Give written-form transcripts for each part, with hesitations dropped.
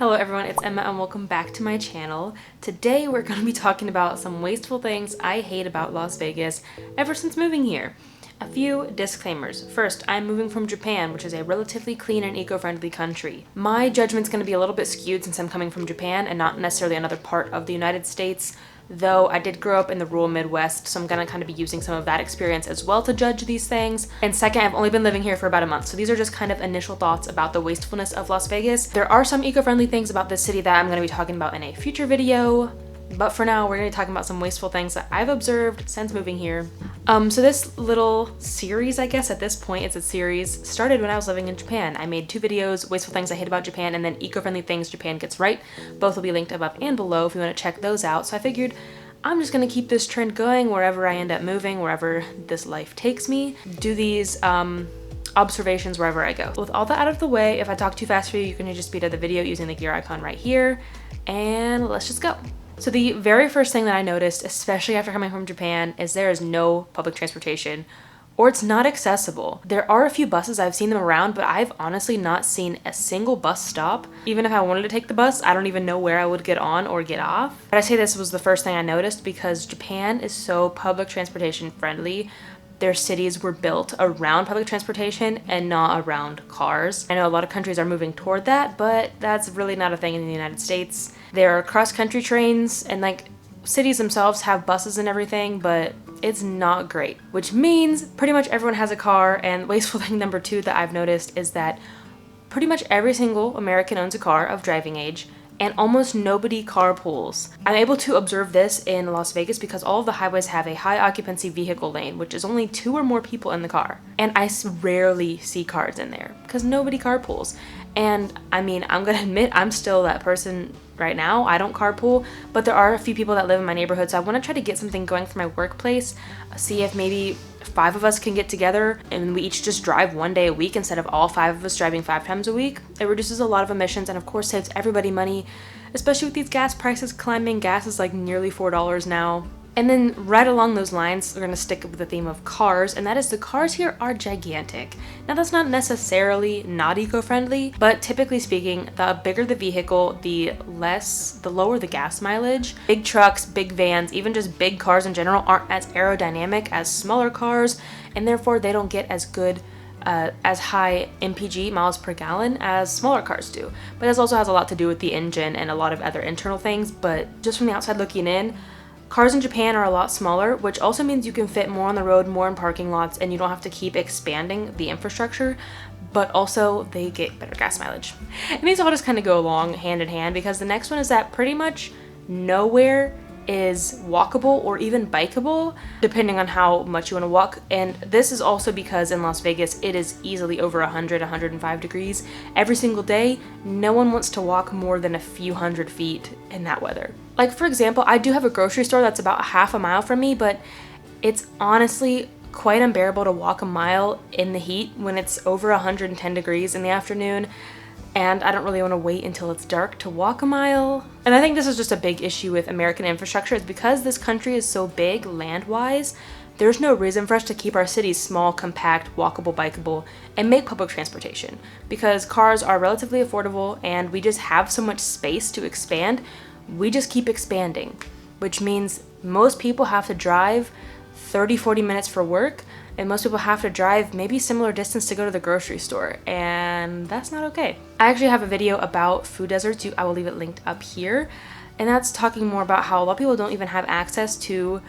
Hello everyone, it's Emma and welcome back to my channel. Today we're going to be talking about some wasteful things I hate about Las Vegas ever since moving here. A few disclaimers. First, I'm moving from Japan, which is a relatively clean and eco-friendly country. My judgment's going to be a little bit skewed since I'm coming from Japan and not necessarily another part of the United States, though I did grow up in the rural Midwest, so I'm gonna kind of be using some of that experience as well to judge these things. And second, I've only been living here for about a month, so these are just kind of initial thoughts about the wastefulness of Las Vegas. There are some eco-friendly things about this city that I'm gonna be talking about in a future video, but for now, we're gonna be talking about some wasteful things that I've observed since moving here. So this little series, I guess at this point it's a series, started when I was living in Japan. I made two videos, wasteful things I hate about Japan and then eco-friendly things Japan gets right. Both will be linked above and below if you want to check those out. So I figured I'm just gonna keep this trend going wherever I end up moving, wherever this life takes me. Do these observations wherever I go. With all that out of the way, if I talk too fast for you, you can just speed up the video using the gear icon right here, and let's just go. So the very first thing that I noticed, especially after coming from Japan, is there is no public transportation, or it's not accessible. There are a few buses, I've seen them around, but I've honestly not seen a single bus stop. Even if I wanted to take the bus, I don't even know where I would get on or get off. But I say this was the first thing I noticed because Japan is so public transportation friendly. Their cities were built around public transportation and not around cars. I know a lot of countries are moving toward that, but that's really not a thing in the United States. There are cross-country trains and like cities themselves have buses and everything, but it's not great, which means pretty much everyone has a car. And wasteful thing number two that I've noticed is that pretty much every single American owns a car of driving age, and almost nobody carpools. I'm able to observe this in Las Vegas because all of the highways have a high occupancy vehicle lane, which is only 2 or more people in the car. And I rarely see cars in there because nobody carpools. And I mean, I'm gonna admit I'm still that person right now. I don't carpool, but there are a few people that live in my neighborhood, so I want to try to get something going for my workplace. See if maybe 5 of us can get together and we each just drive 1 day a week instead of all 5 of us driving 5 times a week. It reduces a lot of emissions and of course saves everybody money, especially with these gas prices climbing. Gas is like nearly $4 now. And then right along those lines, we're gonna stick with the theme of cars, and that is the cars here are gigantic. Now that's not necessarily not eco-friendly, but typically speaking, the bigger the vehicle, the lower the gas mileage. Big trucks, big vans, even just big cars in general aren't as aerodynamic as smaller cars, and therefore they don't get as good as high MPG, miles per gallon, as smaller cars do. But this also has a lot to do with the engine and a lot of other internal things, but just from the outside looking in, cars in Japan are a lot smaller, which also means you can fit more on the road, more in parking lots, and you don't have to keep expanding the infrastructure, but also they get better gas mileage. And these all just kind of go along hand in hand because the next one is that pretty much nowhere is walkable or even bikeable, depending on how much you want to walk. And this is also because in Las Vegas, it is easily over 105 degrees every single day. No one wants to walk more than a few hundred feet in that weather. Like for example, I do have a grocery store that's about half a mile from me, but it's honestly quite unbearable to walk a mile in the heat when it's over 110 degrees in the afternoon. And I don't really want to wait until it's dark to walk a mile. And I think this is just a big issue with American infrastructure. It's because this country is so big land-wise, there's no reason for us to keep our cities small, compact, walkable, bikeable, and make public transportation. Because cars are relatively affordable and we just have so much space to expand, we just keep expanding. Which means most people have to drive 30-40 minutes for work, and most people have to drive maybe similar distance to go to the grocery store, and that's not okay. I actually have a video about food deserts, I will leave it linked up here, and that's talking more about how a lot of people don't even have access to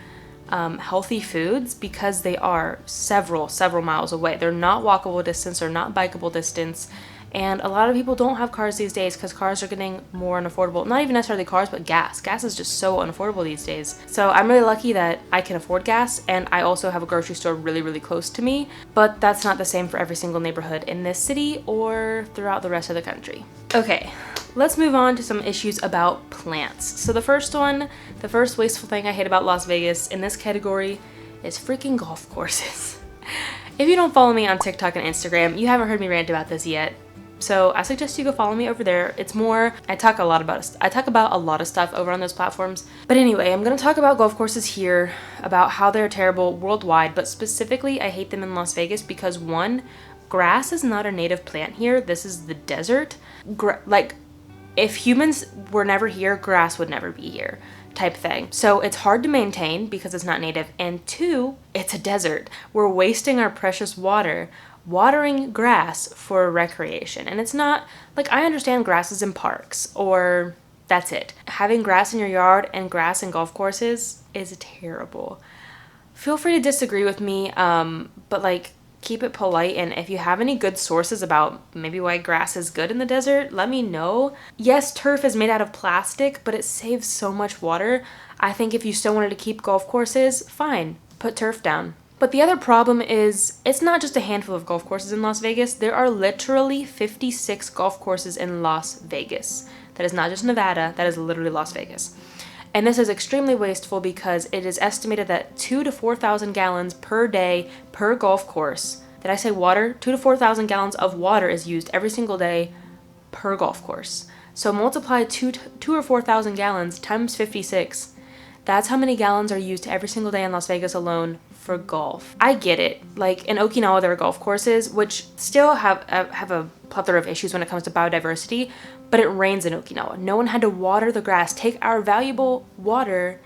healthy foods because they are several miles away. They're not walkable distance, they're not bikeable distance. And a lot of people don't have cars these days because cars are getting more unaffordable. Not even necessarily cars, but gas. Gas is just so unaffordable these days. So I'm really lucky that I can afford gas, and I also have a grocery store really close to me. But that's not the same for every single neighborhood in this city or throughout the rest of the country. Okay, let's move on to some issues about plants. So the first wasteful thing I hate about Las Vegas in this category is freaking golf courses. If you don't follow me on TikTok and Instagram, you haven't heard me rant about this yet. So I suggest you go follow me over there. It's more, I talk about a lot of stuff over on those platforms. But anyway, I'm gonna talk about golf courses here, about how they're terrible worldwide, but specifically I hate them in Las Vegas because one, grass is not a native plant here. This is the desert. if humans were never here, grass would never be here type thing. So it's hard to maintain because it's not native. And two, it's a desert. We're wasting our precious water watering grass for recreation. And it's not, like, I understand grass is in parks or that's it. Having grass in your yard and grass in golf courses is terrible. Feel free to disagree with me, but like, keep it polite, and if you have any good sources about maybe why grass is good in the desert, let me know. Yes, turf is made out of plastic, but it saves so much water. I think if you still wanted to keep golf courses, fine, put turf down. But the other problem is, it's not just a handful of golf courses in Las Vegas. There are literally 56 golf courses in Las Vegas. That is not just Nevada, that is literally Las Vegas. And this is extremely wasteful because it is estimated that 2,000 to 4,000 gallons per day per golf course. Did I say water? 2,000 to 4,000 gallons of water is used every single day per golf course. So multiply 2,000 or 4,000 gallons times 56. That's how many gallons are used every single day in Las Vegas alone for golf. I get it. Like in Okinawa, there are golf courses which still have a plethora of issues when it comes to biodiversity, but it rains in Okinawa. No one had to water the grass, take our valuable water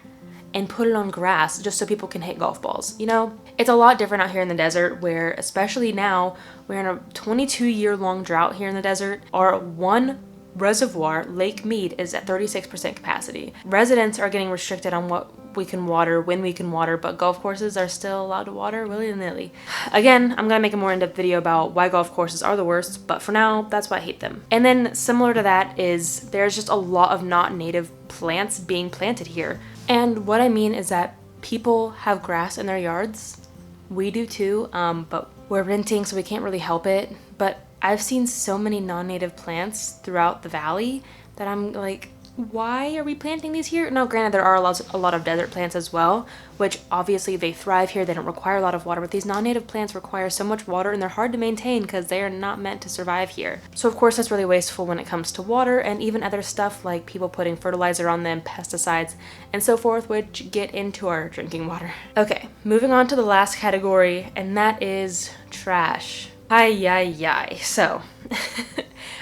and put it on grass just so people can hit golf balls. You know, it's a lot different out here in the desert where, especially now, we're in a 22-year-long drought here in the desert. Our one reservoir, Lake Mead, is at 36% capacity. Residents are getting restricted on what we can water, when we can water, but golf courses are still allowed to water willy-nilly. Again, I'm gonna make a more in-depth video about why golf courses are the worst, but for now, that's why I hate them. And then similar to that is there's just a lot of not native plants being planted here. And what I mean is that people have grass in their yards. We do too, but we're renting, so we can't really help it. But I've seen so many non-native plants throughout the valley that I'm like, why are we planting these here? Now, granted, there are a lot of desert plants as well, which obviously they thrive here. They don't require a lot of water, but these non-native plants require so much water and they're hard to maintain because they are not meant to survive here. So of course, that's really wasteful when it comes to water and even other stuff like people putting fertilizer on them, pesticides, and so forth, which get into our drinking water. Okay, moving on to the last category, and that is trash. Ay. So,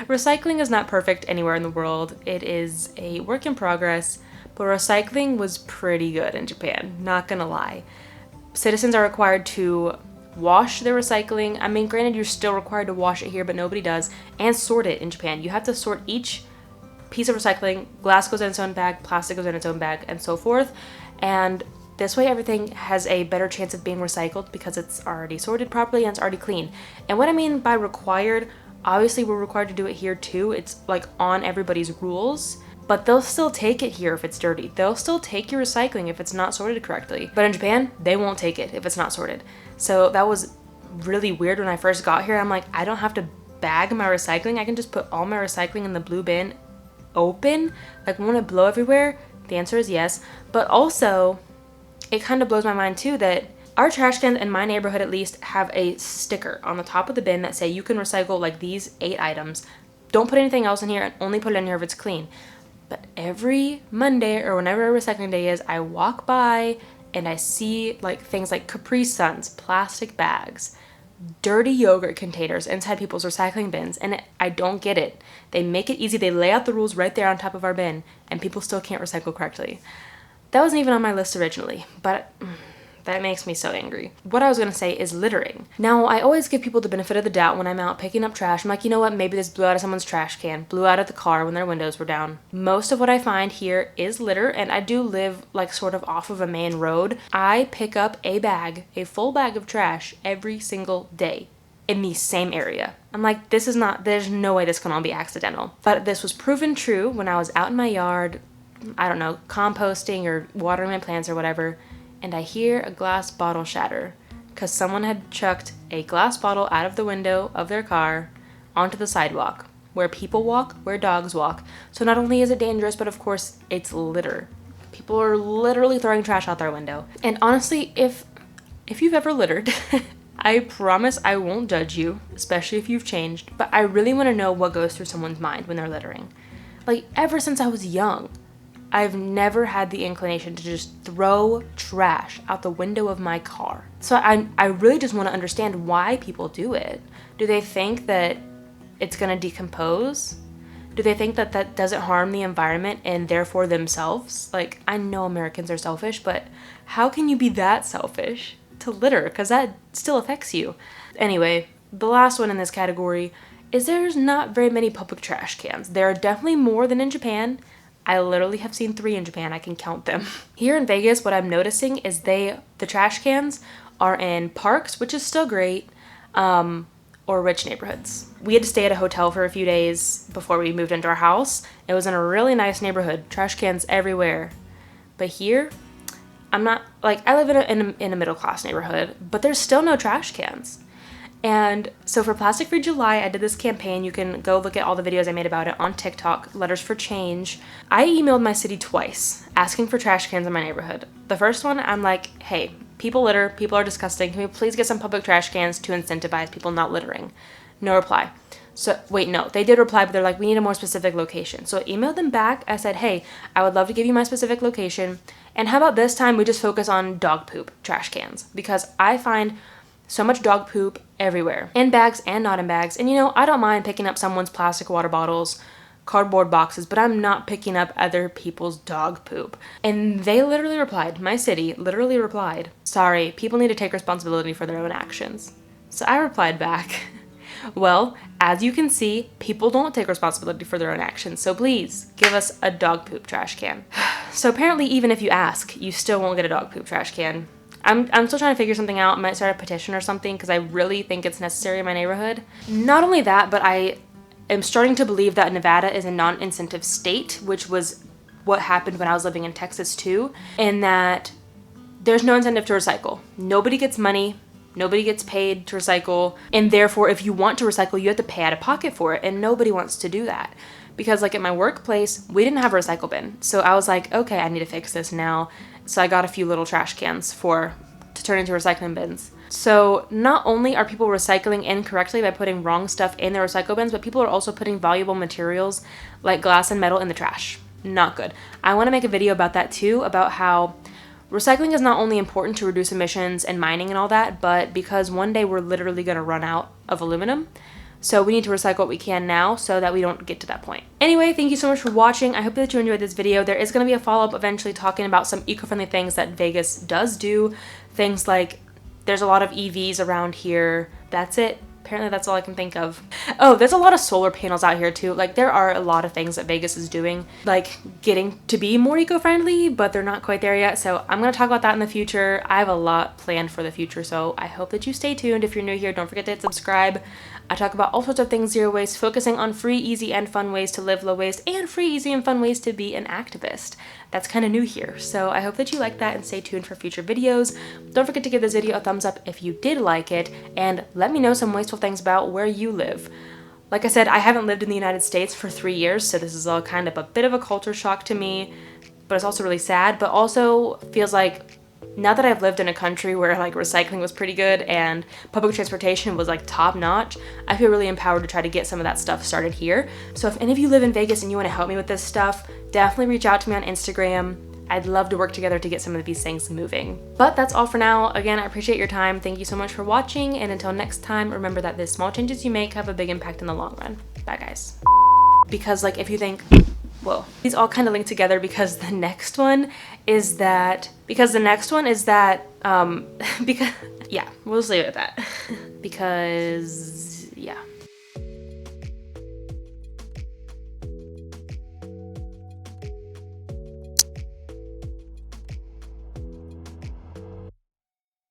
recycling is not perfect anywhere in the world. It is a work in progress, but recycling was pretty good in Japan, not gonna lie. Citizens are required to wash their recycling. I mean, granted, you're still required to wash it here, but nobody does, and sort it in Japan. You have to sort each piece of recycling. Glass goes in its own bag, plastic goes in its own bag, and so forth. And this way, everything has a better chance of being recycled because it's already sorted properly and it's already clean. And what I mean by required, obviously we're required to do it here too. It's like on everybody's rules, but they'll still take it here if it's dirty. They'll still take your recycling if it's not sorted correctly. But in Japan, they won't take it if it's not sorted. So that was really weird when I first got here. I'm like, I don't have to bag my recycling. I can just put all my recycling in the blue bin open. Like, won't it blow everywhere? The answer is yes. But also, it kind of blows my mind too that our trash cans in my neighborhood at least have a sticker on the top of the bin that say you can recycle like these 8 items. Don't put anything else in here and only put it in here if it's clean. But every Monday or whenever recycling day is, I walk by and I see like things like Capri Suns, plastic bags, dirty yogurt containers inside people's recycling bins, and I don't get it. They make it easy. They lay out the rules right there on top of our bin and people still can't recycle correctly. That wasn't even on my list originally, but that makes me so angry. What I was gonna say is littering. Now, I always give people the benefit of the doubt when I'm out picking up trash. I'm like, you know what, maybe this blew out of someone's trash can, blew out of the car when their windows were down. Most of what I find here is litter, and I do live like sort of off of a main road. I pick up a full bag of trash every single day in the same area. I'm like, there's no way this can all be accidental. But this was proven true when I was out in my yard, I don't know, composting or watering my plants or whatever, and I hear a glass bottle shatter because someone had chucked a glass bottle out of the window of their car onto the sidewalk where people walk, where dogs walk. So not only is it dangerous, but of course it's litter. People are literally throwing trash out their window. And honestly, if you've ever littered, I promise I won't judge you, especially if you've changed, but I really want to know what goes through someone's mind when they're littering. Like, ever since I was young, I've never had the inclination to just throw trash out the window of my car. So I really just want to understand why people do it. Do they think that it's going to decompose? Do they think that that doesn't harm the environment and therefore themselves? Like, I know Americans are selfish, but how can you be that selfish to litter? Because that still affects you. Anyway, the last one in this category is there's not very many public trash cans. There are definitely more than in Japan. I literally have seen 3 in Japan. I can count them. Here in Vegas, what I'm noticing is the trash cans are in parks, which is still great, or rich neighborhoods. We had to stay at a hotel for a few days before we moved into our house. It was in a really nice neighborhood, trash cans everywhere. But here, I'm not, like, I live in a middle class neighborhood, but there's still no trash cans. And so for Plastic Free July, I did this campaign. You can go look at all the videos I made about it on TikTok, Letters for Change. I emailed my city twice asking for trash cans in my neighborhood. The first one, I'm like, hey, people litter, people are disgusting. Can we please get some public trash cans to incentivize people not littering? No reply. So, wait, no, they did reply, but they're like, we need a more specific location. So I emailed them back. I said, hey, I would love to give you my specific location. And how about this time we just focus on dog poop trash cans? Because I find so much dog poop everywhere, in bags and not in bags. And you know, I don't mind picking up someone's plastic water bottles, cardboard boxes, but I'm not picking up other people's dog poop. And they literally replied, my city literally replied, sorry, people need to take responsibility for their own actions. So I replied back, well, as you can see, people don't take responsibility for their own actions, so please give us a dog poop trash can. So apparently even if you ask, you still won't get a dog poop trash can. I'm still trying to figure something out. I might start a petition or something because I really think it's necessary in my neighborhood. Not only that, but I am starting to believe that Nevada is a non-incentive state, which was what happened when I was living in Texas too, and that there's no incentive to recycle. Nobody gets money, nobody gets paid to recycle, and therefore if you want to recycle, you have to pay out of pocket for it, and nobody wants to do that. Because like at my workplace, we didn't have a recycle bin. So I was like, okay, I need to fix this now. So I got a few little trash cans to turn into recycling bins. So not only are people recycling incorrectly by putting wrong stuff in their recycle bins, but people are also putting valuable materials like glass and metal in the trash. Not good. I want to make a video about that too, about how recycling is not only important to reduce emissions and mining and all that, but because one day we're literally going to run out of aluminum. So we need to recycle what we can now so that we don't get to that point. Anyway, thank you so much for watching. I hope that you enjoyed this video. There is going to be a follow-up eventually talking about some eco-friendly things that Vegas does do. Things like there's a lot of EVs around here. That's it. Apparently that's all I can think of. Oh, there's a lot of solar panels out here too. Like there are a lot of things that Vegas is doing, like getting to be more eco-friendly, but they're not quite there yet. So I'm going to talk about that in the future. I have a lot planned for the future. So I hope that you stay tuned. If you're new here, don't forget to hit subscribe. I talk about all sorts of things zero waste, focusing on free, easy, and fun ways to live low waste and free, easy, and fun ways to be an activist. That's kind of new here. So I hope that you like that and stay tuned for future videos. Don't forget to give this video a thumbs up if you did like it, and let me know some wasteful things about where you live. Like I said, I haven't lived in the United States for 3 years, so this is all kind of a bit of a culture shock to me, but it's also really sad, but also feels like now that I've lived in a country where like recycling was pretty good and public transportation was like top notch, I feel really empowered to try to get some of that stuff started here. So if any of you live in Vegas and you want to help me with this stuff, definitely reach out to me on Instagram. I'd love to work together to get some of these things moving. But that's all for now. Again, I appreciate your time. Thank you so much for watching, and until next time, remember that the small changes you make have a big impact in the long run. Bye guys. Because like if you think, whoa, these all kind of link together because the next one is that, because, yeah, we'll just leave it at that. Because, yeah.